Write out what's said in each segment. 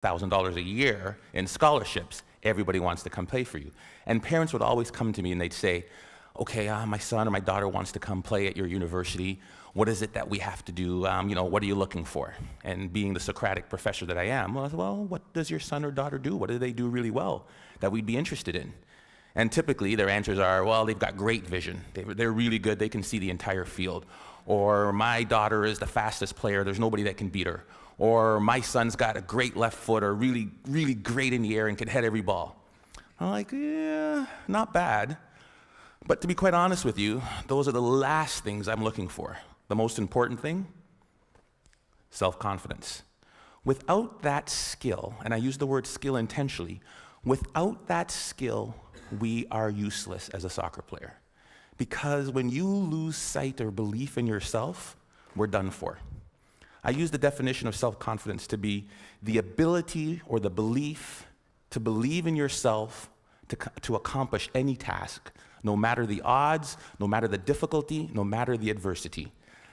$1,000 a year in scholarships. Everybody wants to come play for you. And parents would always come to me and they'd say, okay, my son or my daughter wants to come play at your university. What is it that we have to do? What are you looking for? And being the Socratic professor that I am, well, what does your son or daughter do? What do they do really well that we'd be interested in? And typically their answers are, well, they've got great vision. They're really good. They can see the entire field. Or my daughter is the fastest player. There's nobody that can beat her. Or my son's got a great left foot, or really, really great in the air and can head every ball. I'm like, yeah, not bad. But to be quite honest with you, those are the last things I'm looking for. The most important thing, self-confidence. Without that skill, and I use the word skill intentionally, without that skill, we are useless as a soccer player. Because when you lose sight or belief in yourself, we're done for. I use the definition of self-confidence to be the ability or the belief to believe in yourself to accomplish any task, no matter the odds, no matter the difficulty, no matter the adversity.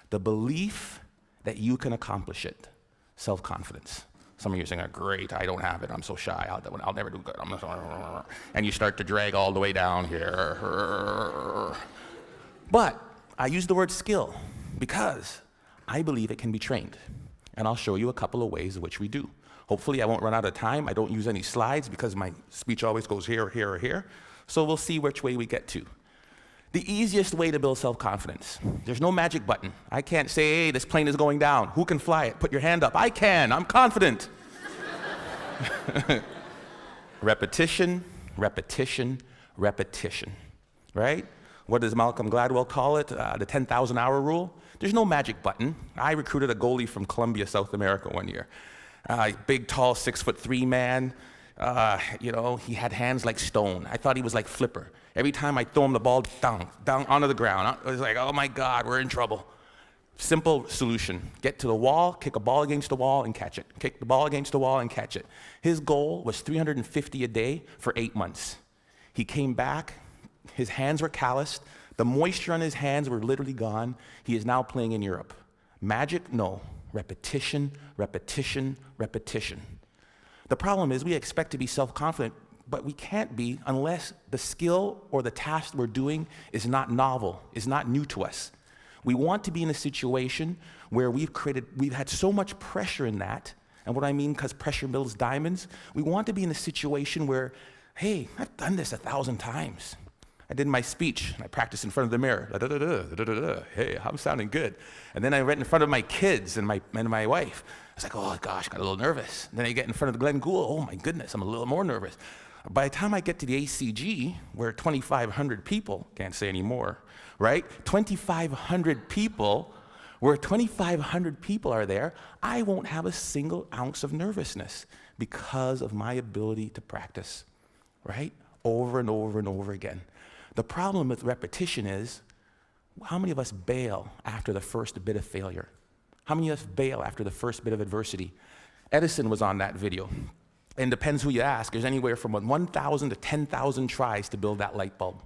The belief that you can accomplish it. Self-confidence. Some of you are saying, great, I don't have it, I'm so shy, I'll never do good. And you start to drag all the way down here. But I use the word skill because I believe it can be trained. And I'll show you a couple of ways in which we do. Hopefully I won't run out of time. I don't use any slides because my speech always goes here, here, or here. So we'll see which way we get to. The easiest way to build self-confidence. There's no magic button. I can't say, hey, this plane is going down. Who can fly it? Put your hand up. I can. I'm confident. Repetition, repetition, repetition. Right? What does Malcolm Gladwell call it? The 10,000-hour rule. There's no magic button. I recruited a goalie from Colombia, South America one year. Big, tall, 6'3" man. He had hands like stone. I thought he was like Flipper. Every time I throw him the ball, down onto the ground. I was like, oh my God, we're in trouble. Simple solution. Get to the wall, kick a ball against the wall and catch it. Kick the ball against the wall and catch it. His goal was 350 a day for 8 months. He came back, his hands were calloused, the moisture on his hands were literally gone. He is now playing in Europe. Magic? No. Repetition, repetition, repetition. The problem is we expect to be self-confident, but we can't be unless the skill or the task we're doing is not novel, is not new to us. We want to be in a situation where we've had so much pressure in that, and what I mean, because pressure builds diamonds, we want to be in a situation where, hey, I've done this 1,000 times. I did my speech, and I practiced in front of the mirror. Hey, I'm sounding good. And then I read in front of my kids and my wife. I was like, oh gosh, got a little nervous. And then I get in front of Glenn Gould. Oh my goodness, I'm a little more nervous. By the time I get to the ACG, where 2,500 people, can't say any more, right? 2,500 people, where 2,500 people are there, I won't have a single ounce of nervousness because of my ability to practice, right? Over and over and over again. The problem with repetition is, how many of us bail after the first bit of failure? How many of us bail after the first bit of adversity? Edison was on that video. And depends who you ask, there's anywhere from 1,000 to 10,000 tries to build that light bulb.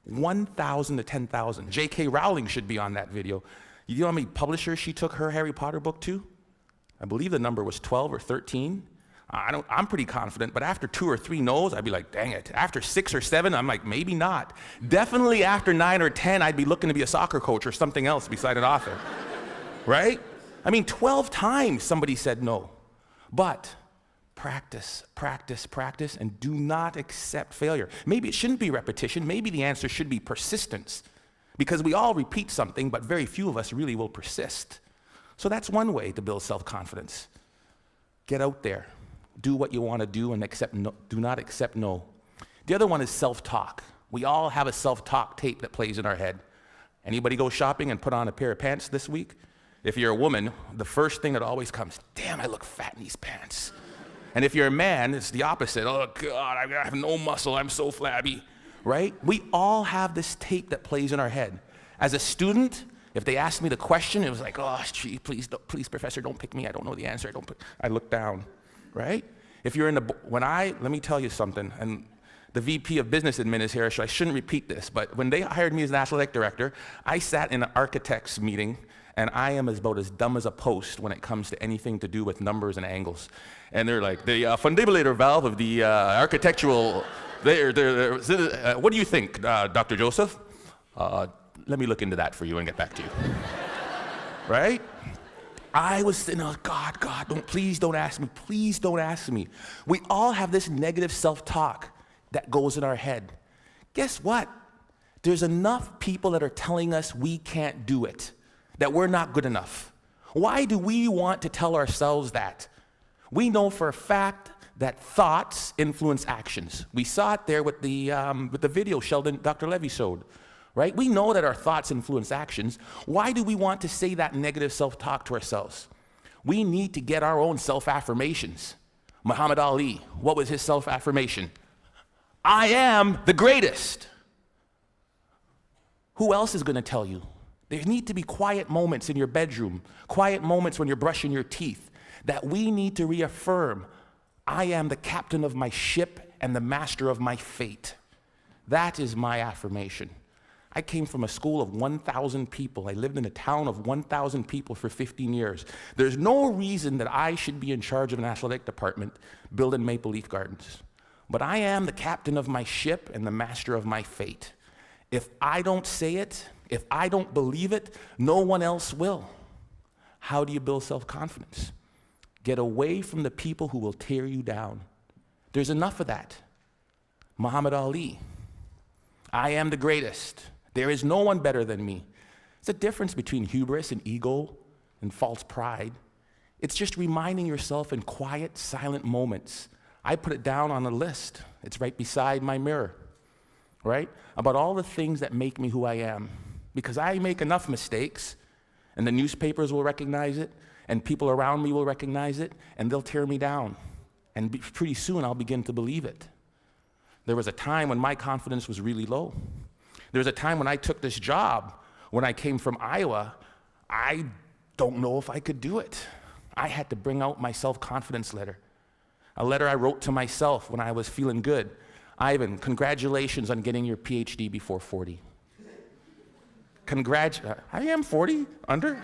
1,000 to 10,000. J.K. Rowling should be on that video. You know how many publishers she took her Harry Potter book to? I believe the number was 12 or 13. I'm pretty confident, but after 2 or 3 no's, I'd be like, dang it. After 6 or 7, I'm like, maybe not. Definitely after 9 or 10, I'd be looking to be a soccer coach or something else beside an author, right? 12 times somebody said no. But practice, practice, practice, and do not accept failure. Maybe it shouldn't be repetition. Maybe the answer should be persistence, because we all repeat something, but very few of us really will persist. So that's one way to build self-confidence. Get out there. Do what you want to do and do not accept no. The other one is self-talk. We all have a self-talk tape that plays in our head. Anybody go shopping and put on a pair of pants this week? If you're a woman, the first thing that always comes, damn, I look fat in these pants. And if you're a man, it's the opposite. Oh God, I have no muscle, I'm so flabby, right? We all have this tape that plays in our head. As a student, if they asked me the question, it was like, oh, gee, please, professor, don't pick me. I don't know the answer. I look down, right? If you're let me tell you something, and the VP of Business Admin is here, so I shouldn't repeat this, but when they hired me as an athletic director, I sat in an architect's meeting and I am about as dumb as a post when it comes to anything to do with numbers and angles. And they're like, the fundibulator valve of the architectural, what do you think, Dr. Joseph? Let me look into that for you and get back to you. Right? I was saying, oh, God, please don't ask me. We all have this negative self-talk that goes in our head. Guess what? There's enough people that are telling us we can't do it, that we're not good enough. Why do we want to tell ourselves that? We know for a fact that thoughts influence actions. We saw it there with the video Dr. Levy showed, right? We know that our thoughts influence actions. Why do we want to say that negative self-talk to ourselves? We need to get our own self-affirmations. Muhammad Ali, what was his self-affirmation? I am the greatest. Who else is going to tell you? There need to be quiet moments in your bedroom, quiet moments when you're brushing your teeth, that we need to reaffirm, I am the captain of my ship and the master of my fate. That is my affirmation. I came from a school of 1,000 people. I lived in a town of 1,000 people for 15 years. There's no reason that I should be in charge of an athletic department building Maple Leaf Gardens. But I am the captain of my ship and the master of my fate. If I don't say it, if I don't believe it, no one else will. How do you build self-confidence? Get away from the people who will tear you down. There's enough of that. Muhammad Ali, I am the greatest. There is no one better than me. It's a difference between hubris and ego and false pride. It's just reminding yourself in quiet, silent moments. I put it down on a list. It's right beside my mirror, right? About all the things that make me who I am. Because I make enough mistakes, and the newspapers will recognize it, and people around me will recognize it, and they'll tear me down. And pretty soon I'll begin to believe it. There was a time when my confidence was really low. There was a time when I took this job, when I came from Iowa, I don't know if I could do it. I had to bring out my self-confidence letter. A letter I wrote to myself when I was feeling good. Ivan, congratulations on getting your PhD before 40. I am 40, under.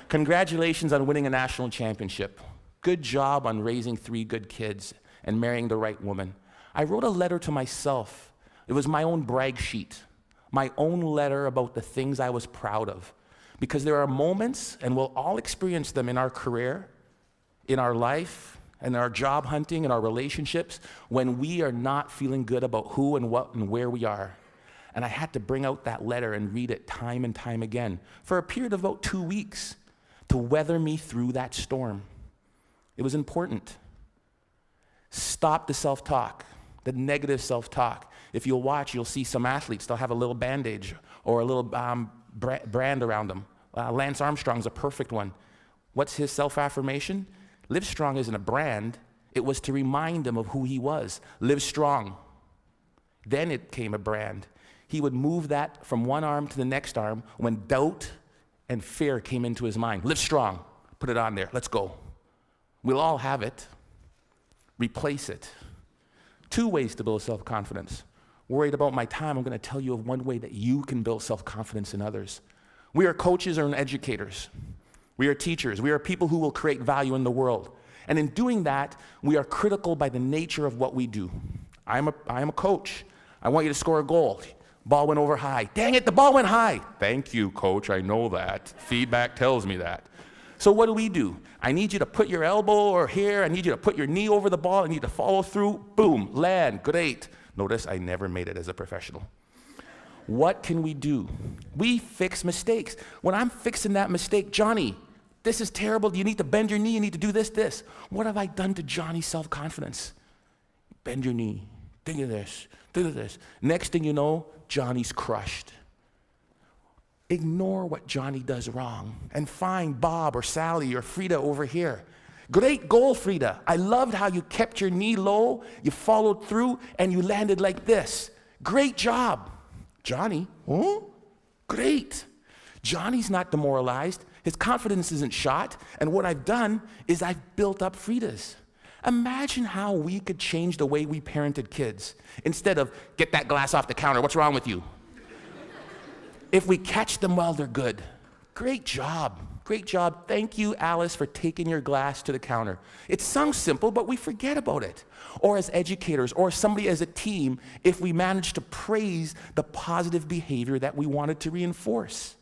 Congratulations on winning a national championship. Good job on raising 3 good kids and marrying the right woman. I wrote a letter to myself. It was my own brag sheet, my own letter about the things I was proud of. Because there are moments, and we'll all experience them in our career, in our life, in our job hunting, in our relationships, when we are not feeling good about who and what and where we are. And I had to bring out that letter and read it time and time again for a period of about 2 weeks to weather me through that storm. It was important. Stop the self-talk, the negative self-talk. If you'll watch, you'll see some athletes, they'll have a little bandage or a little brand around them. Lance Armstrong's a perfect one. What's his self-affirmation? Livestrong isn't a brand. It was to remind him of who he was. Live strong. Then it came a brand. He would move that from one arm to the next arm when doubt and fear came into his mind. Live strong. Put it on there. Let's go. We'll all have it. Replace it. 2 ways to build self-confidence. Worried about my time, I'm going to tell you of one way that you can build self-confidence in others. We are coaches and educators. We are teachers. We are people who will create value in the world. And in doing that, we are critical by the nature of what we do. I am a coach. I want you to score a goal. Ball went over high. Dang it, the ball went high. Thank you, coach. I know that. Feedback tells me that. So what do? I need you to put your elbow or here. I need you to put your knee over the ball. I need you to follow through. Boom, land, great. Notice I never made it as a professional. What can we do? We fix mistakes. When I'm fixing that mistake, Johnny, this is terrible. You need to bend your knee. You need to do this. What have I done to Johnny's self-confidence? Bend your knee. Think of this. Next thing you know, Johnny's crushed. Ignore what Johnny does wrong and find Bob or Sally or Frida over here. Great goal, Frida. I loved how you kept your knee low, you followed through, and you landed like this. Great job. Johnny, great. Johnny's not demoralized. His confidence isn't shot. And what I've done is I've built up Frida's. Imagine how we could change the way we parented kids. Instead of, get that glass off the counter, what's wrong with you? If we catch them while they're good. Great job. Great job. Thank you, Alice, for taking your glass to the counter. It sounds simple, but we forget about it. Or as educators, or somebody as a team, if we manage to praise the positive behavior that we wanted to reinforce.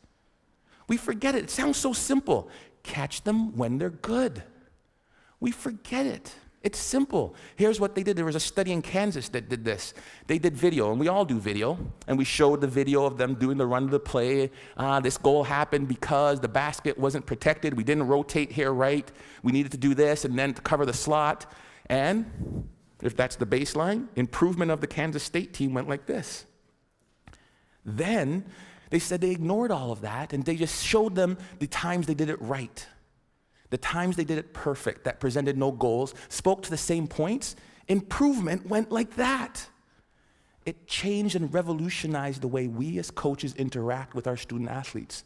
We forget it. It sounds so simple. Catch them when they're good. We forget it. It's simple. Here's what they did. There was a study in Kansas that did this. They did video, and we all do video, and we showed the video of them doing the run of the play. This goal happened because the basket wasn't protected. We didn't rotate here right. We needed to do this, and then to cover the slot. And if that's the baseline, improvement of the Kansas State team went like this. Then they said they ignored all of that, and they just showed them the times they did it right. The times they did it perfect, that presented no goals, spoke to the same points, improvement went like that. It changed and revolutionized the way we as coaches interact with our student athletes.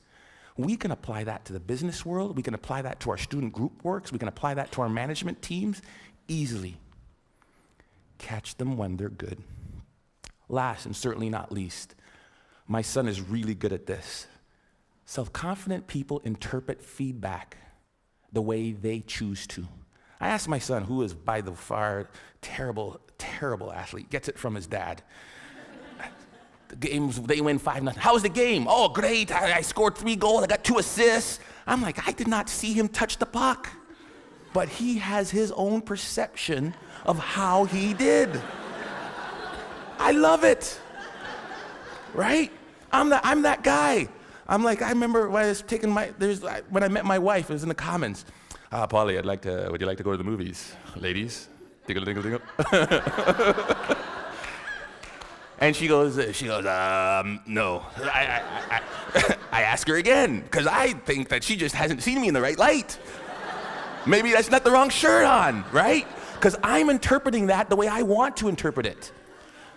We can apply that to the business world, we can apply that to our student group works, we can apply that to our management teams easily. Catch them when they're good. Last and certainly not least, my son is really good at this. Self-confident people interpret feedback the way they choose to. I asked my son, who is by the far terrible athlete, gets it from his dad. The games, they win 5-0. How was the game? Oh, great, I scored 3 goals, I got 2 assists. I'm like, I did not see him touch the puck. But he has his own perception of how he did. I love it, right? I'm that guy. I'm like, I remember when I was when I met my wife, it was in the Commons. Polly, would you like to go to the movies? Ladies, dingle, dingle, dingle. And she goes, no. I ask her again, because I think that she just hasn't seen me in the right light. Maybe that's not the wrong shirt on, right? Because I'm interpreting that the way I want to interpret it.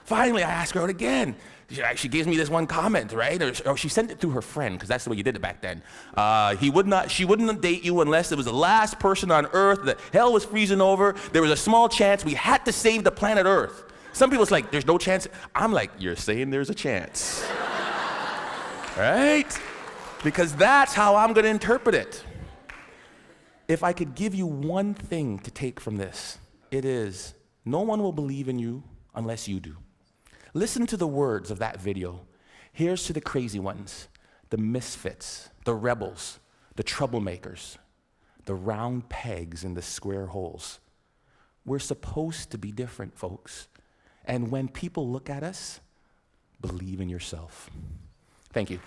Finally, I ask her out again. She gives me this one comment, right? Or she sent it through her friend, because that's the way you did it back then. She wouldn't date you unless it was the last person on Earth, the hell was freezing over, there was a small chance we had to save the planet Earth. Some people's like, there's no chance. I'm like, you're saying there's a chance. Right? Because that's how I'm going to interpret it. If I could give you one thing to take from this, it is, no one will believe in you unless you do. Listen to the words of that video. Here's to the crazy ones, the misfits, the rebels, the troublemakers, the round pegs in the square holes. We're supposed to be different, folks. And when people look at us, believe in yourself. Thank you.